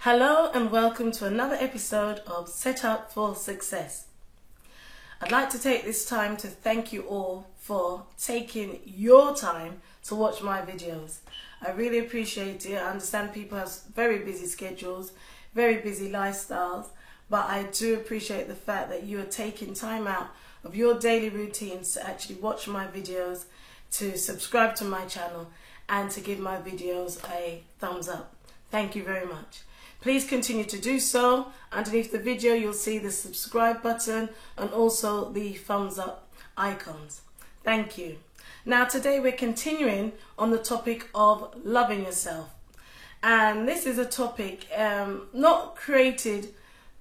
Hello and welcome to another episode of Set Up for Success. I'd like to take this time to thank you all for taking your time to watch my videos. I really appreciate it. I understand people have very busy schedules, very busy lifestyles, but I do appreciate the fact that you are taking time out of your daily routines to actually watch my videos, to subscribe to my channel, and to give my videos a thumbs up. Thank you very much. Please continue to do so. Underneath the video you'll see the subscribe button and also the thumbs up icons. Thank you. Now today we're continuing on the topic of loving yourself. And this is a topic not created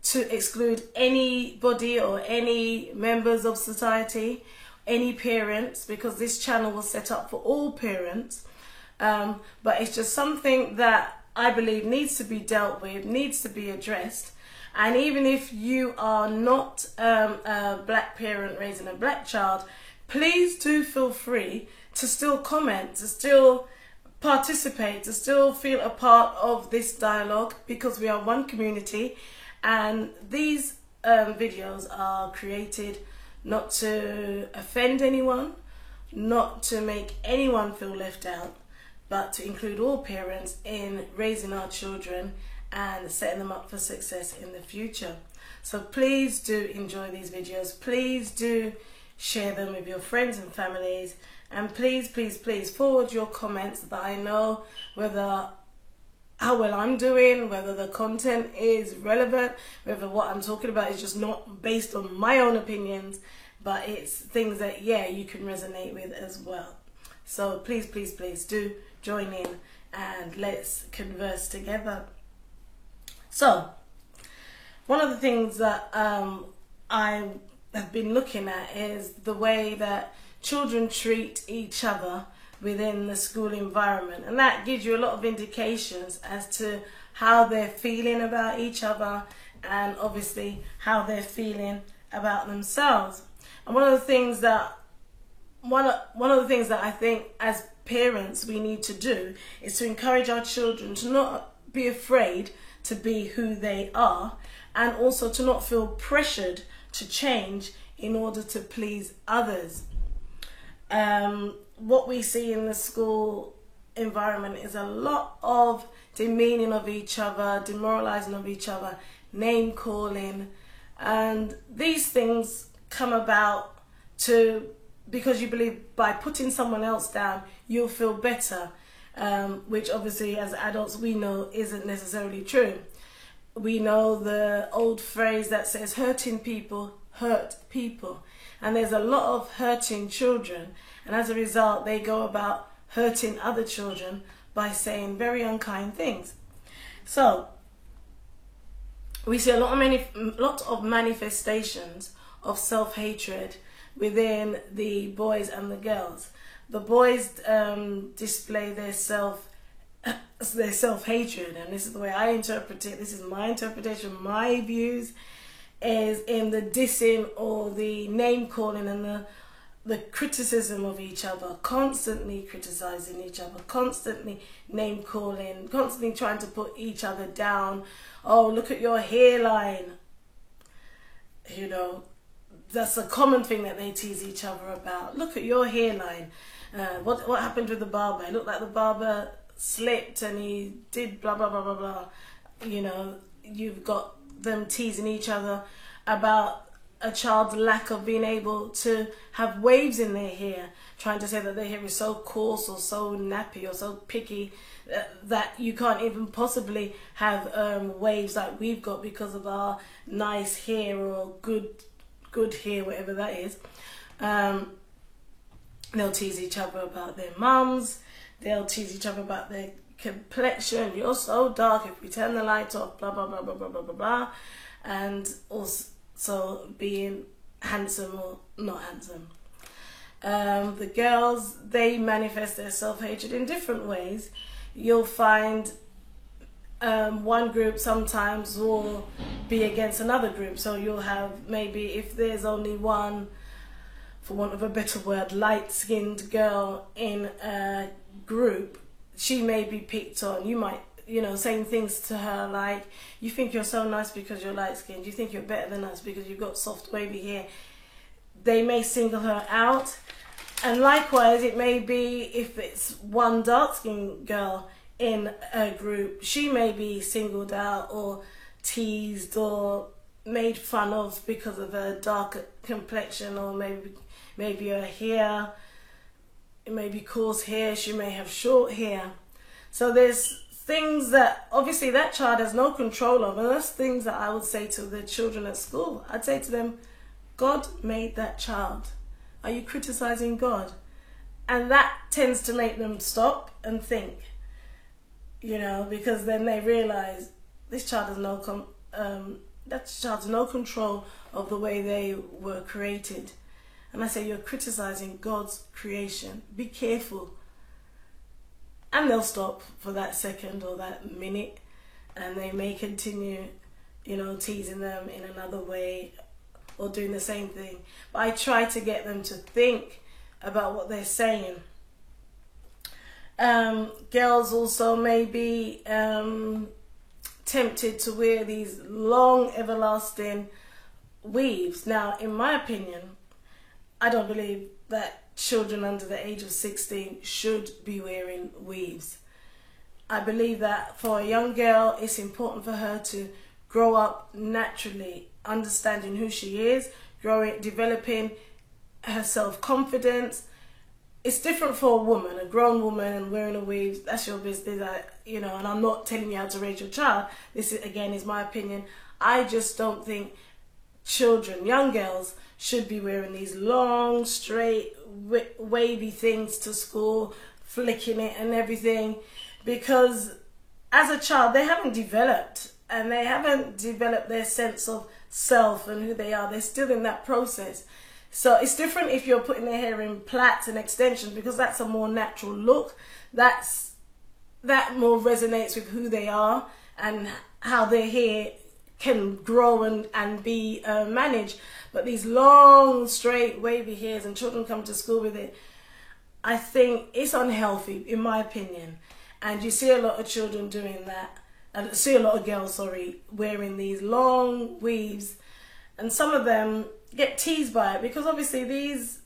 to exclude anybody or any members of society, any parents, because this channel was set up for all parents. But it's just something that I believe needs to be dealt with, needs to be addressed. And even if you are not a black parent raising a black child, please do feel free to still comment, to still participate, to still feel a part of this dialogue, because we are one community. And these videos are created not to offend anyone, not to make anyone feel left out, but to include all parents in raising our children and setting them up for success in the future. So please do enjoy these videos. Please do share them with your friends and families. And please, please, please forward your comments so that I know whether how well I'm doing, whether the content is relevant, whether what I'm talking about is just not based on my own opinions, but it's things that, yeah, you can resonate with as well. So please, please, please do join in and let's converse together. So, one of the things that I have been looking at is the way that children treat each other within the school environment. And that gives you a lot of indications as to how they're feeling about each other and obviously how they're feeling about themselves. And one of the things that I think as parents we need to do is to encourage our children to not be afraid to be who they are, and also to not feel pressured to change in order to please others. What we see in the school environment is a lot of demeaning of each other, demoralizing of each other, name calling, and these things come about because you believe by putting someone else down you'll feel better, which obviously as adults we know isn't necessarily true. We know the old phrase that says hurting people hurt people, and there's a lot of hurting children, and as a result they go about hurting other children by saying very unkind things. So we see a lot of manifestations of self-hatred within the boys and the girls. The boys display their self-hatred, and this is the way I interpret it. This is my interpretation, my views, is in the dissing or the name calling and the criticism of each other, constantly criticizing each other, constantly name calling, constantly trying to put each other down. Oh, look at your hairline. You know, that's a common thing that they tease each other about. Look at your hairline. What happened with the barber? It looked like the barber slipped and he did blah, blah, blah, blah, blah. You know, you've got them teasing each other about a child's lack of being able to have waves in their hair, trying to say that their hair is so coarse or so nappy or so picky that you can't even possibly have waves like we've got because of our nice hair or good hair, whatever that is. They'll tease each other about their mums. They'll tease each other about their complexion. You're so dark if we turn the light off, blah, blah, blah, blah, blah, blah, blah, blah. And also being handsome or not handsome. The girls, they manifest their self-hatred in different ways. You'll find one group sometimes will be against another group. So you'll have maybe, if there's only one, for want of a better word, light-skinned girl in a group, she may be picked on. You might you know, saying things to her like, you think you're so nice because you're light skinned, you think you're better than us because you've got soft wavy hair. They may single her out. And likewise, it may be if it's one dark skinned girl in a group, she may be singled out or teased or made fun of because of her dark complexion, or maybe her hair, it may be coarse hair, she may have short hair. So there's things that obviously that child has no control of, and that's things that I would say to the children at school. I'd say to them, God made that child. Are you criticizing God? And that tends to make them stop and think, you know, because then they realize this child has no control of the way they were created. And I say, you're criticizing God's creation. Be careful. And they'll stop for that second or that minute, and they may continue, you know, teasing them in another way or doing the same thing. But I try to get them to think about what they're saying. Girls also may be tempted to wear these long, everlasting weaves. Now, in my opinion, I don't believe that children under the age of 16 should be wearing weaves. I believe that for a young girl, it's important for her to grow up naturally, understanding who she is, developing her self-confidence. It's different for a woman, a grown woman, and wearing a weave. That's your business, you know. And I'm not telling you how to raise your child. This is, again, is my opinion. I just don't think children, young girls, should be wearing these long, straight, wavy things to school, flicking it and everything, because as a child they haven't developed, and they haven't developed their sense of self and who they are. They're still in that process. So it's different if you're putting their hair in plaits and extensions, because that's a more natural look. That more resonates with who they are and how their hair can grow and be managed. But these long, straight, wavy hairs, and children come to school with it, I think it's unhealthy, in my opinion. And you see a lot of children doing that. And I see a lot of girls, wearing these long weaves. And some of them get teased by it, because obviously these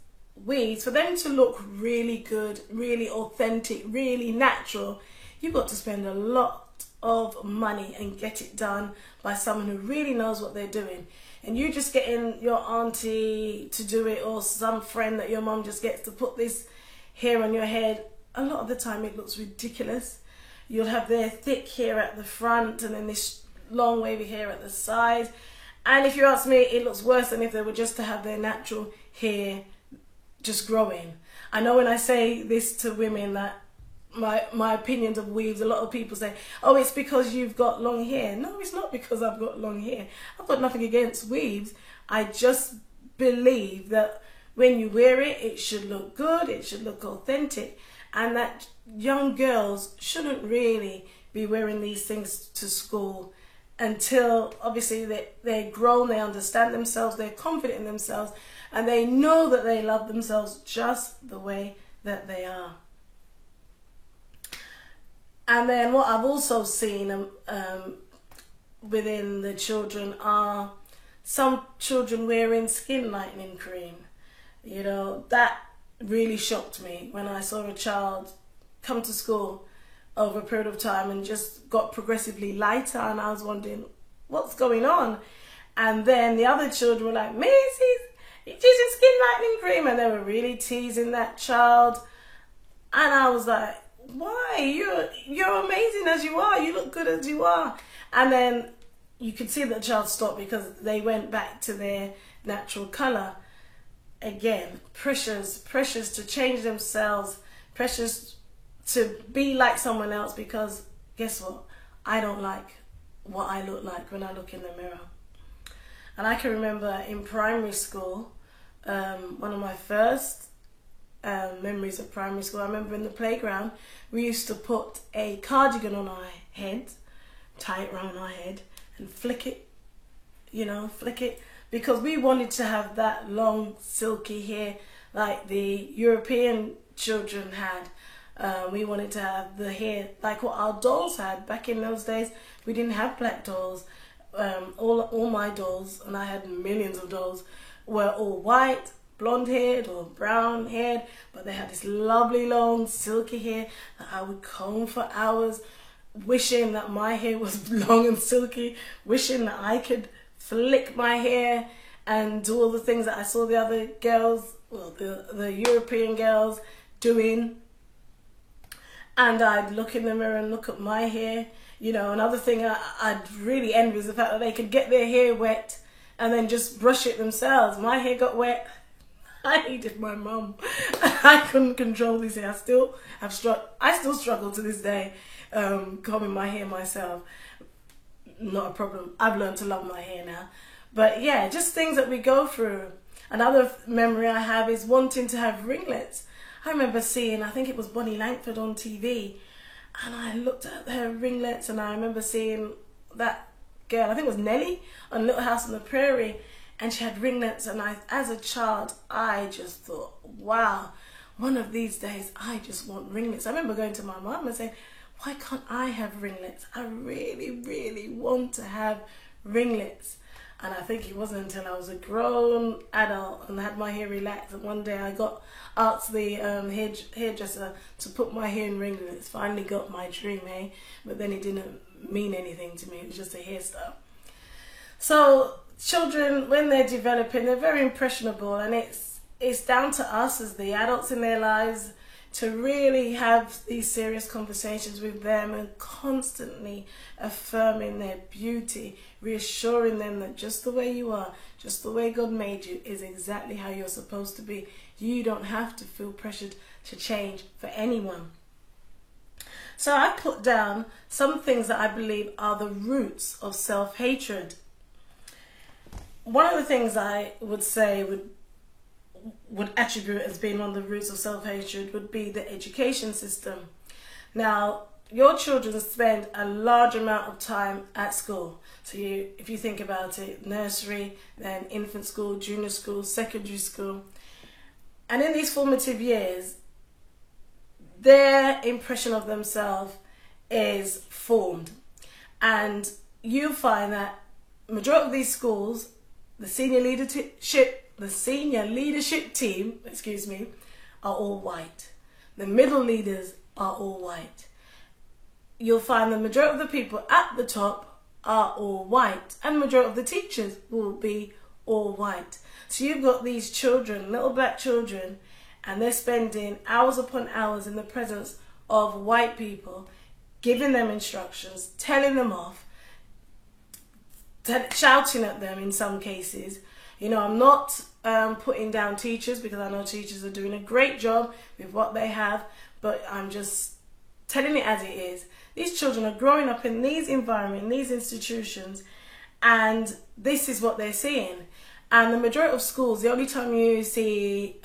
weaves, for them to look really good, really authentic, really natural, you've got to spend a lot of money and get it done by someone who really knows what they're doing. And you just getting your auntie to do it, or some friend that your mum just gets to put this hair on your head, a lot of the time it looks ridiculous. You'll have their thick hair at the front and then this long wavy hair at the side. And if you ask me, it looks worse than if they were just to have their natural hair just growing. I know when I say this to women that my opinions of weaves, a lot of people say, oh, it's because you've got long hair. No, it's not because I've got long hair. I've got nothing against weaves. I just believe that when you wear it, it should look good, it should look authentic, and that young girls shouldn't really be wearing these things to school until obviously they're grown, they understand themselves, they're confident in themselves, and they know that they love themselves just the way that they are. And then what I've also seen within the children are some children wearing skin lightening cream. You know, that really shocked me when I saw a child come to school over a period of time and just got progressively lighter, and I was wondering what's going on. And then the other children were like, Miss, he's using skin lightening cream, and they were really teasing that child. And I was like, why? You're amazing as you are. You look good as you are. And then you could see the child stopped because they went back to their natural colour. Again, pressures to change themselves, pressures to be like someone else, because guess what? I don't like what I look like when I look in the mirror. And I can remember in primary school, one of my first memories of primary school, I remember in the playground, we used to put a cardigan on our head, tie it around our head and flick it, because we wanted to have that long silky hair like the European children had. We wanted to have the hair like what our dolls had. Back in those days, we didn't have black dolls. All my dolls, and I had millions of dolls, were all white, blonde haired or brown haired, but they had this lovely long silky hair that I would comb for hours, wishing that my hair was long and silky, wishing that I could flick my hair and do all the things that I saw the other girls, well, the European girls doing. And I'd look in the mirror and look at my hair. You know, another thing I'd really envy is the fact that they could get their hair wet and then just brush it themselves. My hair got wet. I needed my mum. I couldn't control this hair. I still struggle to this day combing my hair myself. Not a problem. I've learned to love my hair now. But yeah, just things that we go through. Another memory I have is wanting to have ringlets. I remember seeing, I think it was Bonnie Langford on TV, and I looked at her ringlets, and I remember seeing that girl, I think it was Nellie, on Little House on the Prairie, and she had ringlets, and as a child, I just thought, wow, one of these days, I just want ringlets. I remember going to my mum and saying, why can't I have ringlets? I really, really want to have ringlets. And I think it wasn't until I was a grown adult and had my hair relaxed, and one day I asked the hairdresser to put my hair in ringlets. Finally got my dream, eh? But then it didn't mean anything to me. It was just a hairstyle. So children, when they're developing, they're very impressionable, and it's down to us as the adults in their lives to really have these serious conversations with them and constantly affirming their beauty, reassuring them that just the way you are, just the way God made you, is exactly how you're supposed to be. You don't have to feel pressured to change for anyone. So I put down some things that I believe are the roots of self-hatred. One of the things I would say would attribute as being one of the roots of self-hatred would be the education system. Now, your children spend a large amount of time at school. So if you think about it, nursery, then infant school, junior school, secondary school. And in these formative years, their impression of themselves is formed. And you find that majority of these schools, the senior leadership team, are all white. The middle leaders are all white. You'll find the majority of the people at the top are all white, and the majority of the teachers will be all white. So you've got these children, little black children, and they're spending hours upon hours in the presence of white people, giving them instructions, telling them off, shouting at them in some cases. You know, I'm not putting down teachers, because I know teachers are doing a great job with what they have, but I'm just telling it as it is. These children are growing up in these environments, in these institutions, and this is what they're seeing. And the majority of schools, the only time you see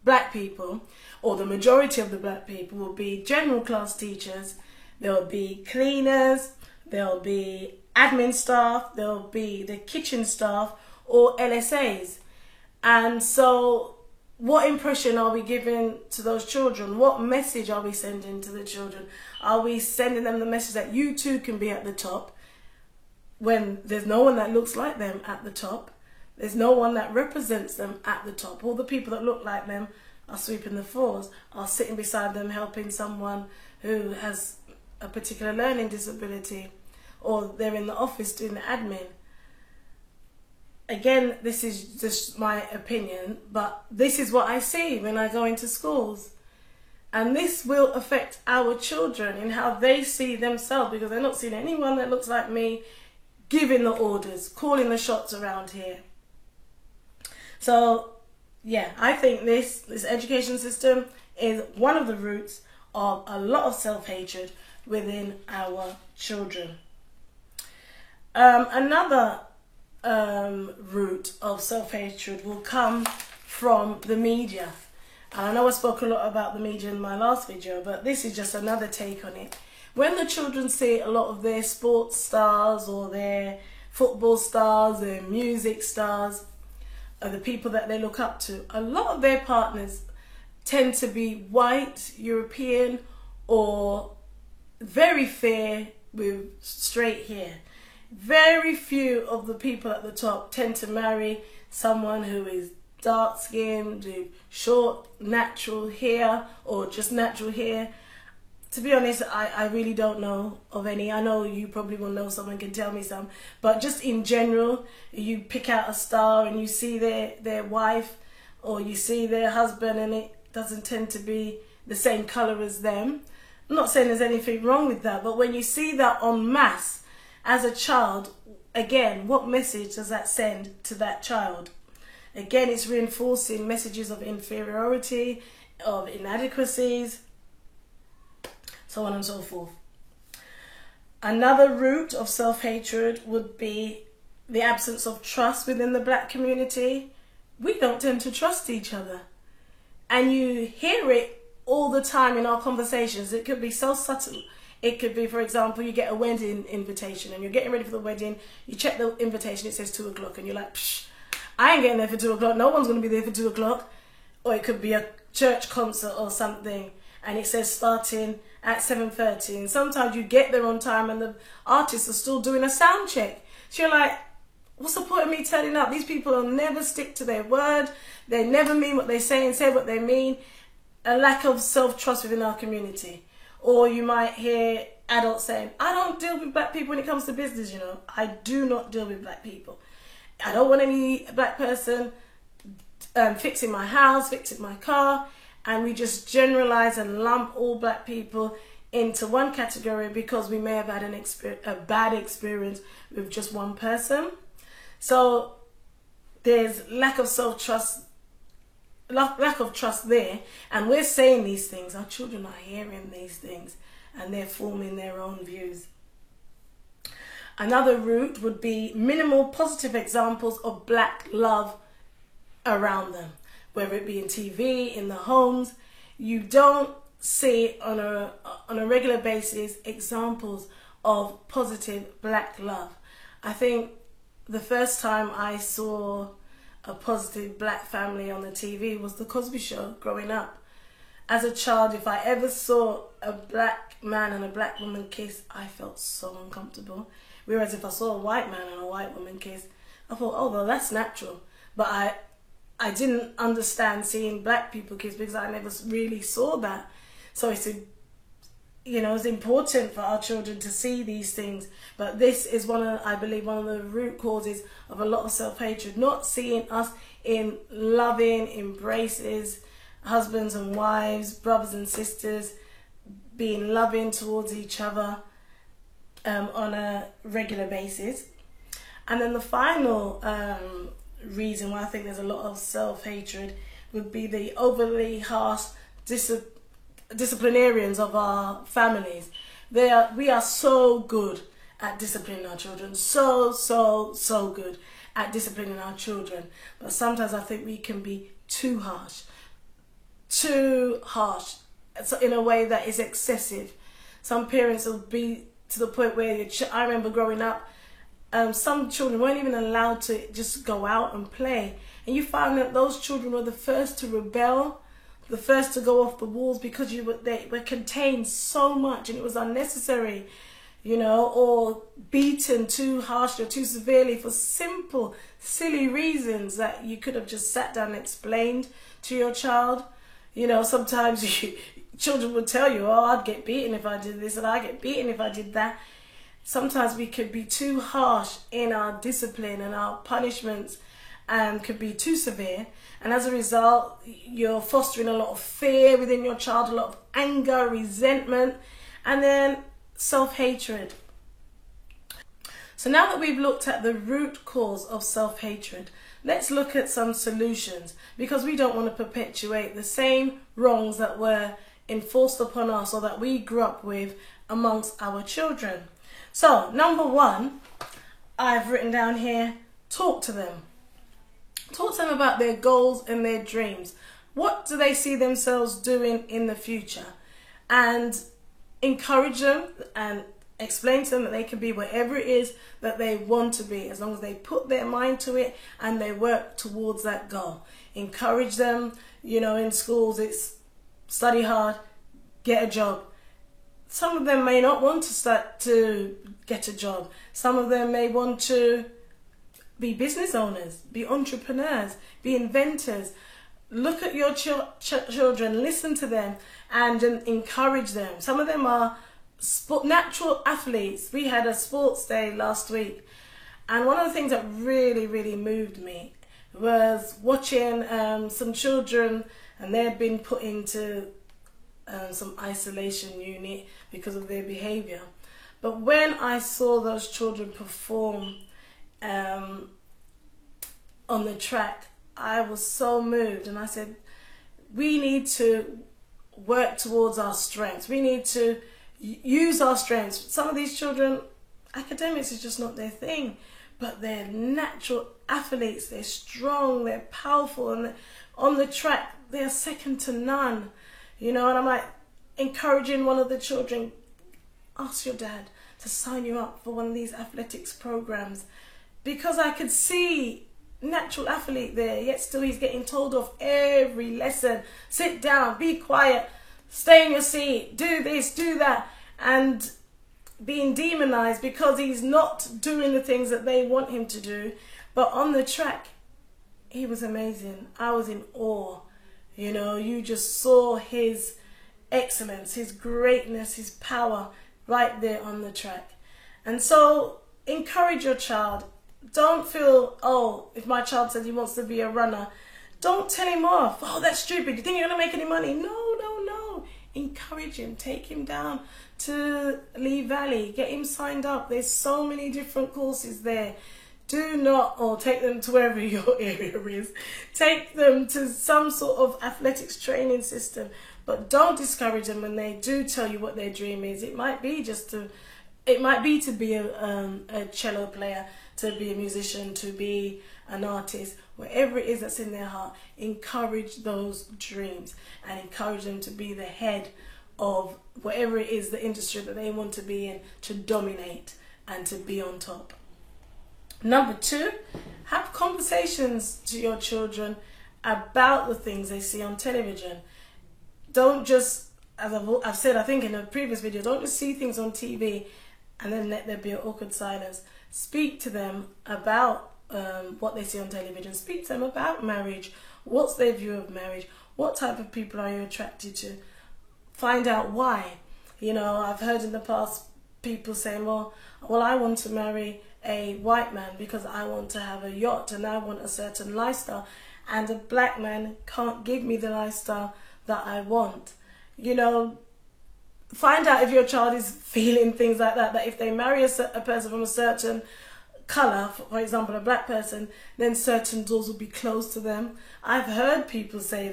black people, or the majority of the black people, will be general class teachers. There will be cleaners, there will be admin staff, there will be the kitchen staff, or LSAs. And so what impression are we giving to those children? What message are we sending to the children? Are we sending them the message that you too can be at the top, when there's no one that looks like them at the top? There's no one that represents them at the top. All the people that look like them are sweeping the floors, are sitting beside them helping someone who has a particular learning disability, or they're in the office doing the admin. Again, this is just my opinion, but this is what I see when I go into schools. And this will affect our children in how they see themselves, because they're not seeing anyone that looks like me giving the orders, calling the shots around here. So, yeah, I think this education system is one of the roots of a lot of self-hatred within our children. Another root of self-hatred will come from the media. And I know I spoke a lot about the media in my last video, but this is just another take on it. When the children see a lot of their sports stars, or their football stars, their music stars, or the people that they look up to, a lot of their partners tend to be white, European, or very fair with straight hair. Very few of the people at the top tend to marry someone who is dark skinned, with short natural hair or just natural hair. To be honest, I really don't know of any. I know you probably will know, someone can tell me some. But just in general, you pick out a star and you see their wife or you see their husband and it doesn't tend to be the same colour as them. I'm not saying there's anything wrong with that, but when you see that en masse as a child, again, what message does that send to that child? Again, it's reinforcing messages of inferiority, of inadequacies, so on and so forth. Another root of self-hatred would be the absence of trust within the black community. We don't tend to trust each other. And you hear it all the time in our conversations. It could be so subtle. It could be, for example, you get a wedding invitation and you're getting ready for the wedding. You check the invitation, it says 2 o'clock and you're like, psh, I ain't getting there for 2 o'clock. No one's going to be there for 2 o'clock. Or it could be a church concert or something and it says starting at 7:30, and sometimes you get there on time and the artists are still doing a sound check. So you're like, what's the point of me turning up? These people will never stick to their word. They never mean what they say and say what they mean. A lack of self-trust within our community. Or you might hear adults saying, I don't deal with black people when it comes to business, you know. I do not deal with black people. I don't want any black person fixing my house, fixing my car. And we just generalize and lump all black people into one category because we may have had a bad experience with just one person. So there's lack of self-trust, lack of trust there. And we're saying these things. Our children are hearing these things and they're forming their own views. Another root would be minimal positive examples of black love around them. Whether it be in TV, in the homes, you don't see on a regular basis examples of positive black love. I think the first time I saw a positive black family on the TV was The Cosby Show growing up. As a child, if I ever saw a black man and a black woman kiss, I felt so uncomfortable. Whereas if I saw a white man and a white woman kiss, I thought, oh, well, that's natural. But I didn't understand seeing black people kiss because I never really saw that. So it's, you know, it's important for our children to see these things. But this is I believe one of the root causes of a lot of self-hatred. Not seeing us in loving embraces, husbands and wives, brothers and sisters, being loving towards each other on a regular basis. And then the final reason why I think there's a lot of self-hatred would be the overly harsh disciplinarians of our families. We are so good at disciplining our children, so good at disciplining our children, but sometimes I think we can be too harsh, so in a way that is excessive. Some parents will be to the point where I remember growing up, some children weren't even allowed to just go out and play. And you found that those children were the first to rebel, the first to go off the walls because they were contained so much and it was unnecessary, you know, or beaten too harshly or too severely for simple, silly reasons that you could have just sat down and explained to your child. You know, sometimes children would tell you, oh, I'd get beaten if I did this and I'd get beaten if I did that. Sometimes we could be too harsh in our discipline and our punishments and could be too severe. And as a result, you're fostering a lot of fear within your child, a lot of anger, resentment, and then self-hatred. So now that we've looked at the root cause of self-hatred, let's look at some solutions, because we don't want to perpetuate the same wrongs that were enforced upon us or that we grew up with amongst our children. So, number one, I've written down here, talk to them. Talk to them about their goals and their dreams. What do they see themselves doing in the future? And encourage them and explain to them that they can be whatever it is that they want to be, as long as they put their mind to it and they work towards that goal. encourage them. You know, in schools it's study hard, get a job. Some of them may not want to start to get a job. Some of them may want to be business owners, be entrepreneurs, be inventors. Look at your children, listen to them, and encourage them. Some of them are natural athletes. We had a sports day last week, and one of the things that really, really moved me was watching some children, and they had been put into some isolation unit because of their behaviour. But when I saw those children perform on the track, I was so moved, and I said, we need to work towards our strengths. We need to use our strengths. Some of these children, academics is just not their thing, but they're natural athletes. They're strong, they're powerful, and on the track, they're second to none. You know, and I'm like encouraging one of the children, ask your dad to sign you up for one of these athletics programs, because I could see natural athlete there, yet still he's getting told off every lesson. Sit down, be quiet, stay in your seat, do this, do that, and being demonized because he's not doing the things that they want him to do. But on the track, he was amazing. I was in awe. You know, you just saw his excellence, his greatness, his power right there on the track. And so encourage your child. Don't feel, oh, if my child says he wants to be a runner, don't tell him off. Oh, that's stupid. You think you're going to make any money? No, no, no. Encourage him. Take him down to Lee Valley. Get him signed up. There's so many different courses there. Do not, or take them to wherever your area is. Take them to some sort of athletics training system. But don't discourage them when they do tell you what their dream is. It might be to be a cello player, to be a musician, to be an artist, whatever it is that's in their heart. Encourage those dreams and encourage them to be the head of whatever it is, the industry that they want to be in, to dominate and to be on top. Number 2, have conversations to your children about the things they see on television. Don't just, as I've said, I think in a previous video, don't just see things on TV and then let there be an awkward silence. Speak to them about what they see on television. Speak to them about marriage. What's their view of marriage? What type of people are you attracted to? Find out why. You know, I've heard in the past people saying, well, I want to marry a white man because I want to have a yacht and I want a certain lifestyle, and a black man can't give me the lifestyle that I want. You know, find out if your child is feeling things like that, that if they marry a person from a certain colour, for example a black person, then certain doors will be closed to them. I've heard people say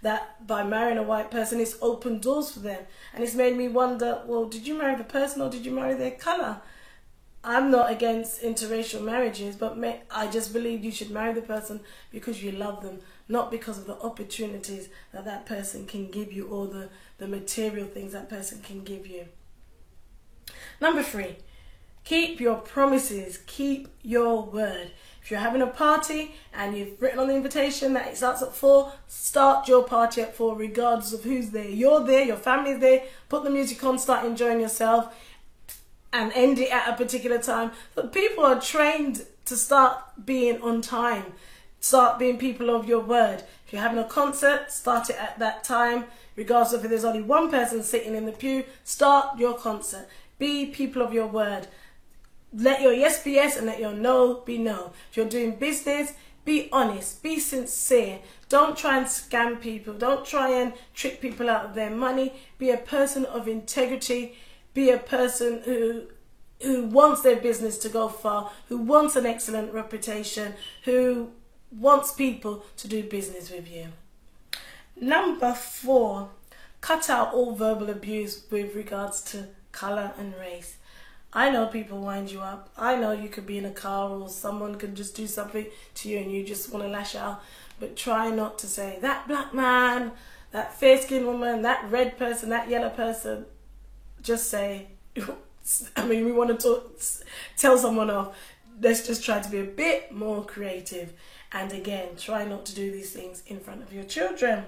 that by marrying a white person it's opened doors for them, and it's made me wonder, well, did you marry the person or did you marry their colour? I'm not against interracial marriages, but I just believe you should marry the person because you love them, not because of the opportunities that that person can give you or the material things that person can give you. Number 3, keep your promises, keep your word. If you're having a party and you've written on the invitation that it starts at 4, start your party at 4 regardless of who's there. You're there, your family's there, put the music on, start enjoying yourself, and end it at a particular time. But people are trained to start being on time, start being people of your word. If you're having a concert, start it at that time. Regardless of if there's only one person sitting in the pew, start your concert. Be people of your word. Let your yes be yes and let your no be no. If you're doing business, be honest, be sincere. Don't try and scam people. Don't try and trick people out of their money. Be a person of integrity. Be a person who wants their business to go far, who wants an excellent reputation, who wants people to do business with you. Number 4, cut out all verbal abuse with regards to colour and race. I know people wind you up. I know you could be in a car or someone could just do something to you and you just want to lash out. But try not to say, that black man, that fair-skinned woman, that red person, that yellow person. Just say, I mean, we want to tell someone off. Let's just try to be a bit more creative And again, try not to do these things in front of your children.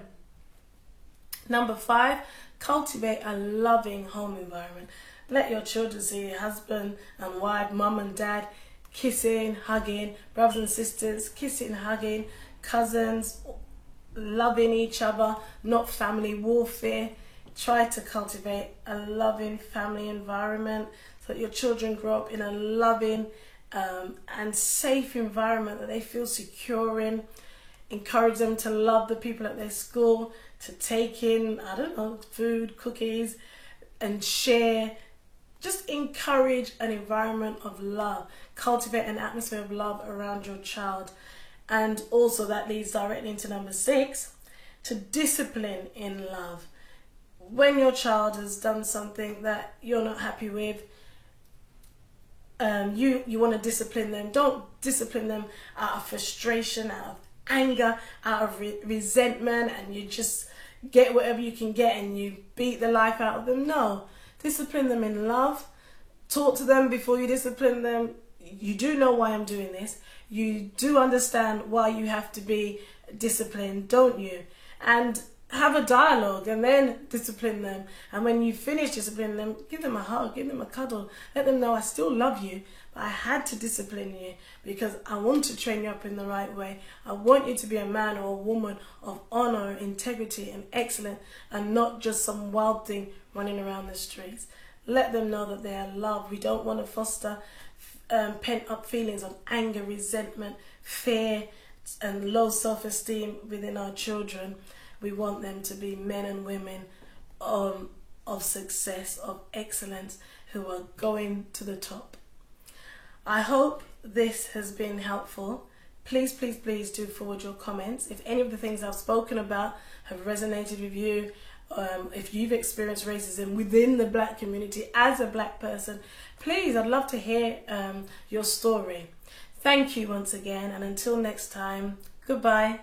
Number 5, cultivate a loving home environment. Let your children see your husband and wife, mum and dad, kissing, hugging, brothers and sisters, kissing, hugging, cousins, loving each other, not family warfare. Try to cultivate a loving family environment so that your children grow up in a loving and safe environment that they feel secure in. Encourage them to love the people at their school, to take in, I don't know, food, cookies, and share. Just encourage an environment of love. Cultivate an atmosphere of love around your child. And also that leads directly into number 6, to discipline in love. When your child has done something that you're not happy with, you want to discipline them. Don't discipline them out of frustration, out of anger, out of resentment, and you just get whatever you can get and you beat the life out of them. No, discipline them in love. Talk to them before you discipline them. You do know why I'm doing this. You do understand why you have to be disciplined, don't you? And have a dialogue and then discipline them. And when you finish disciplining them, give them a hug, give them a cuddle. Let them know I still love you, but I had to discipline you because I want to train you up in the right way. I want you to be a man or a woman of honor, integrity and excellence, and not just some wild thing running around the streets. Let them know that they are loved. We don't want to foster pent up feelings of anger, resentment, fear and low self-esteem within our children. We want them to be men and women of success, of excellence, who are going to the top. I hope this has been helpful. Please, please, please do forward your comments. If any of the things I've spoken about have resonated with you, if you've experienced racism within the black community as a black person, please, I'd love to hear your story. Thank you once again, and until next time, goodbye.